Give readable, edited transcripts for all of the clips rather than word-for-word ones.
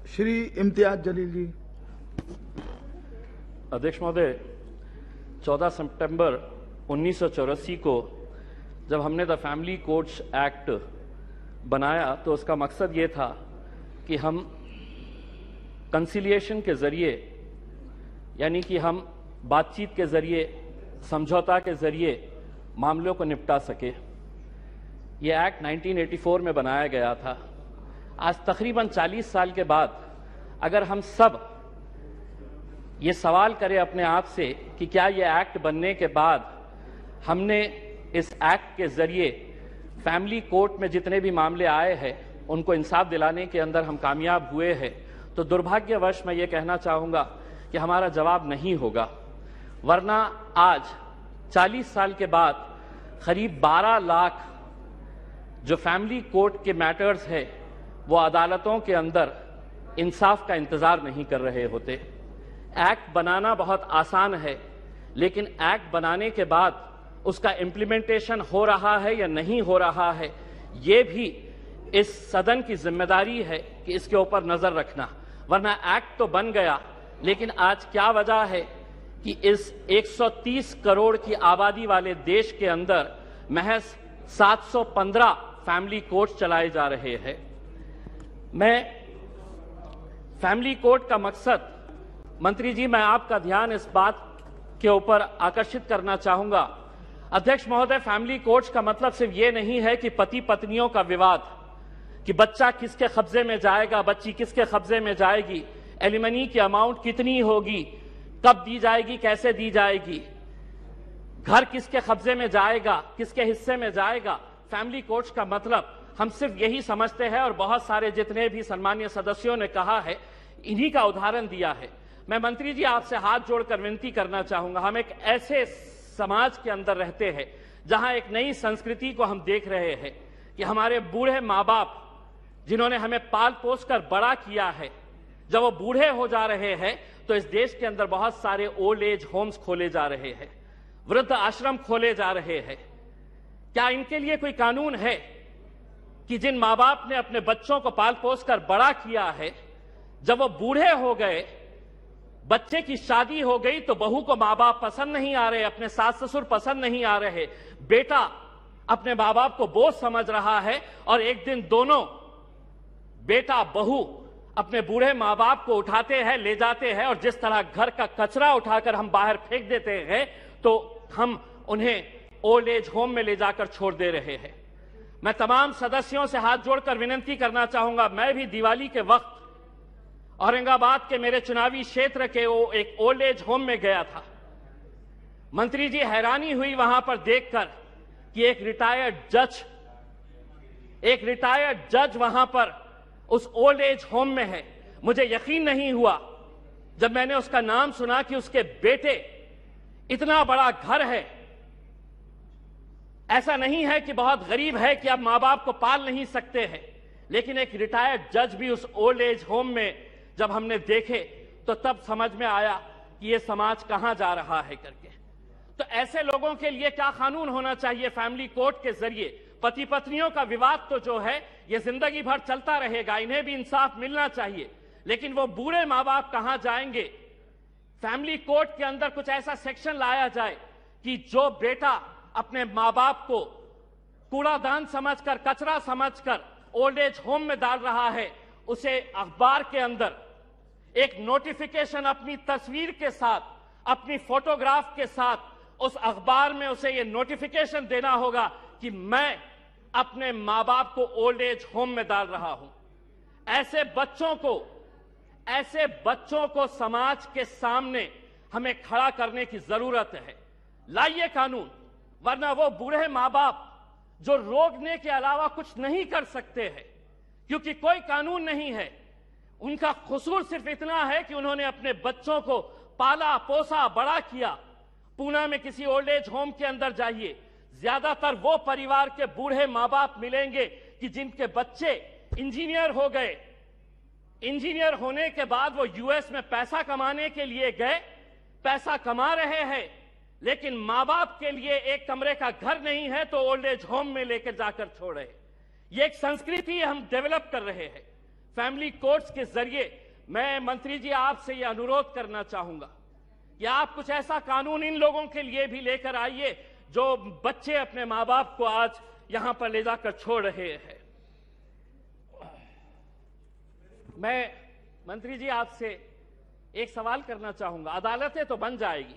श्री इम्तियाज जलील जी। अध्यक्ष महोदय, 14 सितंबर 1984 को जब हमने द फैमिली कोर्ट्स एक्ट बनाया तो उसका मकसद ये था कि हम कंसिलिएशन के जरिए, यानी कि हम बातचीत के जरिए, समझौता के जरिए मामलों को निपटा सके। ये एक्ट 1984 में बनाया गया था। आज तकरीबन 40 साल के बाद अगर हम सब ये सवाल करें अपने आप से कि क्या ये एक्ट बनने के बाद हमने इस एक्ट के जरिए फैमिली कोर्ट में जितने भी मामले आए हैं उनको इंसाफ दिलाने के अंदर हम कामयाब हुए हैं, तो दुर्भाग्यवश मैं ये कहना चाहूँगा कि हमारा जवाब नहीं होगा। वरना आज 40 साल के बाद करीब 12 लाख जो फैमिली कोर्ट के मैटर्स है वो अदालतों के अंदर इंसाफ का इंतजार नहीं कर रहे होते। एक्ट बनाना बहुत आसान है, लेकिन एक्ट बनाने के बाद उसका इम्प्लीमेंटेशन हो रहा है या नहीं हो रहा है, ये भी इस सदन की जिम्मेदारी है कि इसके ऊपर नजर रखना। वरना एक्ट तो बन गया, लेकिन आज क्या वजह है कि इस 130 करोड़ की आबादी वाले देश के अंदर महज 715 फैमिली कोर्ट चलाए जा रहे हैं। मैं फैमिली कोर्ट का मकसद, मंत्री जी, मैं आपका ध्यान इस बात के ऊपर आकर्षित करना चाहूंगा। अध्यक्ष महोदय, फैमिली कोर्ट्स का मतलब सिर्फ ये नहीं है कि पति पत्नियों का विवाद, कि बच्चा किसके कब्जे में जाएगा, बच्ची किसके कब्जे में जाएगी, एलिमनी की अमाउंट कितनी होगी, कब दी जाएगी, कैसे दी जाएगी, घर किसके कब्जे में जाएगा, किसके हिस्से में जाएगा। फैमिली कोर्ट्स का मतलब हम सिर्फ यही समझते हैं, और बहुत सारे जितने भी सम्मानीय सदस्यों ने कहा है, इन्हीं का उदाहरण दिया है। मैं मंत्री जी आपसे हाथ जोड़कर विनती करना चाहूंगा, हम एक ऐसे समाज के अंदर रहते हैं जहां एक नई संस्कृति को हम देख रहे हैं कि हमारे बूढ़े माँ बाप जिन्होंने हमें पाल पोस कर बड़ा किया है, जब वो बूढ़े हो जा रहे हैं तो इस देश के अंदर बहुत सारे ओल्ड एज होम्स खोले जा रहे हैं, वृद्ध आश्रम खोले जा रहे हैं। क्या इनके लिए कोई कानून है कि जिन माँ बाप ने अपने बच्चों को पाल पोस कर बड़ा किया है, जब वो बूढ़े हो गए, बच्चे की शादी हो गई, तो बहू को माँ बाप पसंद नहीं आ रहे, अपने सास ससुर पसंद नहीं आ रहे, बेटा अपने माँ बाप को बोझ समझ रहा है, और एक दिन दोनों बेटा बहू अपने बूढ़े माँ बाप को उठाते हैं, ले जाते हैं, और जिस तरह घर का कचरा उठाकर हम बाहर फेंक देते हैं, तो हम उन्हें ओल्ड एज होम में ले जाकर छोड़ दे रहे हैं। मैं तमाम सदस्यों से हाथ जोड़कर विनती करना चाहूंगा, मैं भी दिवाली के वक्त औरंगाबाद के मेरे चुनावी क्षेत्र के वो एक ओल्ड एज होम में गया था। मंत्री जी, हैरानी हुई वहां पर देखकर कि एक रिटायर्ड जज वहां पर उस ओल्ड एज होम में है। मुझे यकीन नहीं हुआ जब मैंने उसका नाम सुना कि उसके बेटे, इतना बड़ा घर है, ऐसा नहीं है कि बहुत गरीब है कि आप मां बाप को पाल नहीं सकते हैं, लेकिन एक रिटायर्ड जज भी उस ओल्ड एज होम में जब हमने देखे तो तब समझ में आया कि ये समाज कहां जा रहा है करके। तो ऐसे लोगों के लिए क्या कानून होना चाहिए? फैमिली कोर्ट के जरिए पति पत्नियों का विवाद तो जो है ये जिंदगी भर चलता रहेगा, इन्हें भी इंसाफ मिलना चाहिए, लेकिन वो बूढ़े मां बाप कहां जाएंगे? फैमिली कोर्ट के अंदर कुछ ऐसा सेक्शन लाया जाए कि जो बेटा अपने मां बाप को कूड़ादान समझकर, कचरा समझकर ओल्ड एज होम में डाल रहा है, उसे अखबार के अंदर एक नोटिफिकेशन अपनी तस्वीर के साथ, अपनी फोटोग्राफ के साथ उस अखबार में उसे यह नोटिफिकेशन देना होगा कि मैं अपने मां बाप को ओल्ड एज होम में डाल रहा हूं। ऐसे बच्चों को समाज के सामने हमें खड़ा करने की जरूरत है। लाइए कानून, वरना वो बूढ़े मां बाप जो रोकने के अलावा कुछ नहीं कर सकते हैं, क्योंकि कोई कानून नहीं है, उनका कसूर सिर्फ इतना है कि उन्होंने अपने बच्चों को पाला पोसा बड़ा किया। पूना में किसी ओल्ड एज होम के अंदर जाइए, ज्यादातर वो परिवार के बूढ़े मां बाप मिलेंगे कि जिनके बच्चे इंजीनियर हो गए, इंजीनियर होने के बाद वो यूएस में पैसा कमाने के लिए गए, पैसा कमा रहे हैं, लेकिन मां बाप के लिए एक कमरे का घर नहीं है तो ओल्ड एज होम में लेकर जाकर छोड़े। ये एक संस्कृति हम डेवलप कर रहे हैं। फैमिली कोर्ट्स के जरिए मैं मंत्री जी आपसे यह अनुरोध करना चाहूंगा कि आप कुछ ऐसा कानून इन लोगों के लिए भी लेकर आइए जो बच्चे अपने मां बाप को आज यहां पर ले जाकर छोड़ रहे हैं। मैं मंत्री जी आपसे एक सवाल करना चाहूंगा। अदालतें तो बन जाएगी,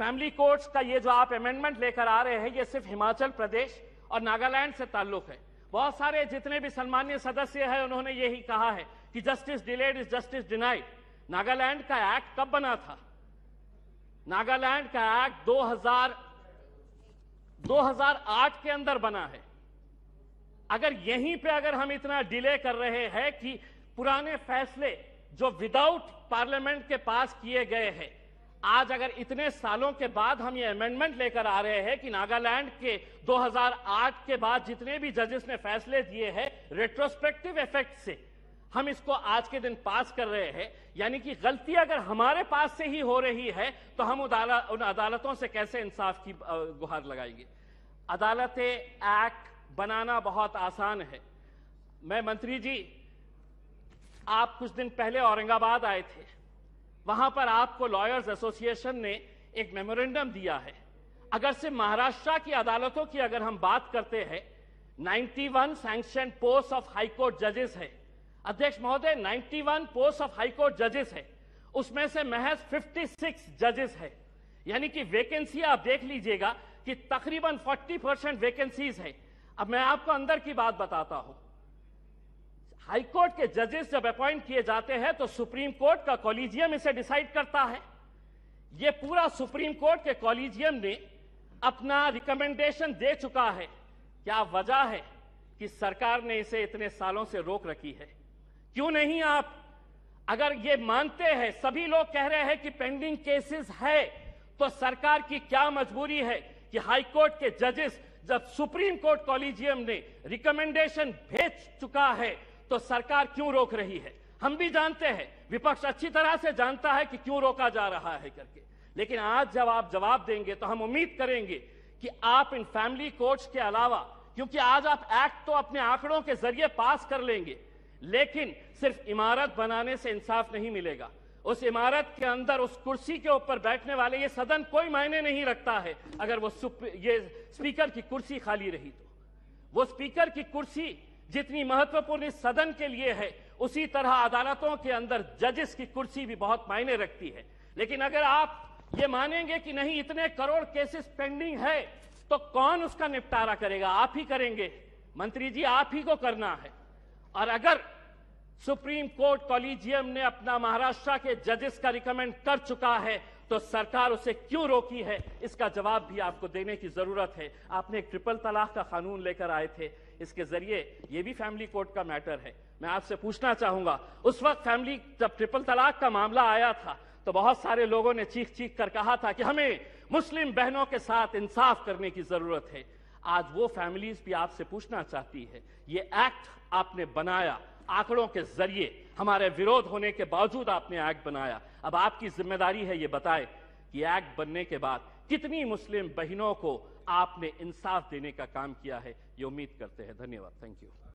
फैमिली कोर्ट्स का ये जो आप अमेंडमेंट लेकर आ रहे हैं ये सिर्फ हिमाचल प्रदेश और नागालैंड से ताल्लुक है। बहुत सारे जितने भी सम्मानीय सदस्य हैं उन्होंने यही कहा है कि justice delayed is justice denied. Nagaland का एक्ट कब बना था? नागालैंड का एक्ट 2008 के अंदर बना है। अगर यहीं पे अगर हम इतना डिले कर रहे हैं कि पुराने फैसले जो विदाउट पार्लियामेंट के पास किए गए हैं, आज अगर इतने सालों के बाद हम ये अमेंडमेंट लेकर आ रहे हैं कि नागालैंड के 2008 के बाद जितने भी जजेस ने फैसले दिए हैं रेट्रोस्पेक्टिव इफेक्ट से हम इसको आज के दिन पास कर रहे हैं, यानी कि गलती अगर हमारे पास से ही हो रही है तो हम उन अदालतों से कैसे इंसाफ की गुहार लगाएंगे। अदालतें एक्ट बनाना बहुत आसान है। मैं मंत्री जी, आप कुछ दिन पहले औरंगाबाद आए थे, वहां पर आपको लॉयर्स एसोसिएशन ने एक मेमोरेंडम दिया है। अगर से महाराष्ट्र की अदालतों की अगर हम बात करते हैं, 91 सैंक्शन पोस्ट ऑफ हाईकोर्ट जजेस है। अध्यक्ष महोदय, 91 पोस्ट ऑफ हाईकोर्ट जजेस है, उसमें से महज 56 जजेस है, यानी कि वैकेंसी आप देख लीजिएगा कि तकरीबन 40% वैकेंसीज है। अब मैं आपको अंदर की बात बताता हूं। हाईकोर्ट के जजेस जब अपॉइंट किए जाते हैं तो सुप्रीम कोर्ट का कॉलेजियम इसे डिसाइड करता है। यह पूरा सुप्रीम कोर्ट के कॉलेजियम ने अपना रिकमेंडेशन दे चुका है। क्या वजह है कि सरकार ने इसे इतने सालों से रोक रखी है? क्यों नहीं आप, अगर ये मानते हैं, सभी लोग कह रहे हैं कि पेंडिंग केसेस है, तो सरकार की क्या मजबूरी है कि हाईकोर्ट के जजेस जब सुप्रीम कोर्ट कॉलेजियम ने रिकमेंडेशन भेज चुका है तो सरकार क्यों रोक रही है? हम भी जानते हैं, विपक्ष अच्छी तरह से जानता है कि क्यों रोका जा रहा है करके, लेकिन आज जब आप जवाब देंगे तो हम उम्मीद करेंगे कि आप इन फैमिली कोर्ट्स के अलावा, क्योंकि आज आप एक्ट तो अपने आंकड़ों के जरिए पास कर लेंगे, लेकिन सिर्फ इमारत बनाने से इंसाफ नहीं मिलेगा। उस इमारत के अंदर उस कुर्सी के ऊपर बैठने वाले, ये सदन कोई मायने नहीं रखता है अगर वो ये स्पीकर की कुर्सी खाली रही तो। वो स्पीकर की कुर्सी जितनी महत्वपूर्ण इस सदन के लिए है, उसी तरह अदालतों के अंदर जजेस की कुर्सी भी बहुत मायने रखती है। लेकिन अगर आप ये मानेंगे कि नहीं, इतने करोड़ केसेस पेंडिंग है, तो कौन उसका निपटारा करेगा? आप ही करेंगे मंत्री जी, आप ही को करना है। और अगर सुप्रीम कोर्ट कॉलेजियम ने अपना महाराष्ट्र के जजेस का रिकमेंड कर चुका है तो सरकार उसे क्यों रोकी है, इसका जवाब भी आपको देने की जरूरत है। आपने एक ट्रिपल तलाक का कानून लेकर आए थे, इसके जरिए ये भी फैमिली कोर्ट का मैटर है। मैं आपसे पूछना चाहूंगा, उस वक्त जब ट्रिपल तलाक का मामला आया था तो बहुत सारे लोगों ने चीख चीख कर कहा था कि हमें मुस्लिम बहनों के साथ इंसाफ करने की जरूरत है। आज वो फैमिलीज भी आपसे पूछना चाहती है, ये एक्ट आपने बनाया, आंकड़ों के जरिए हमारे विरोध होने के बावजूद आपने एक्ट बनाया, अब आपकी जिम्मेदारी है ये बताएं कि एक्ट बनने के बाद कितनी मुस्लिम बहनों को आपने इंसाफ देने का काम किया है। ये उम्मीद करते हैं। धन्यवाद। Thank you.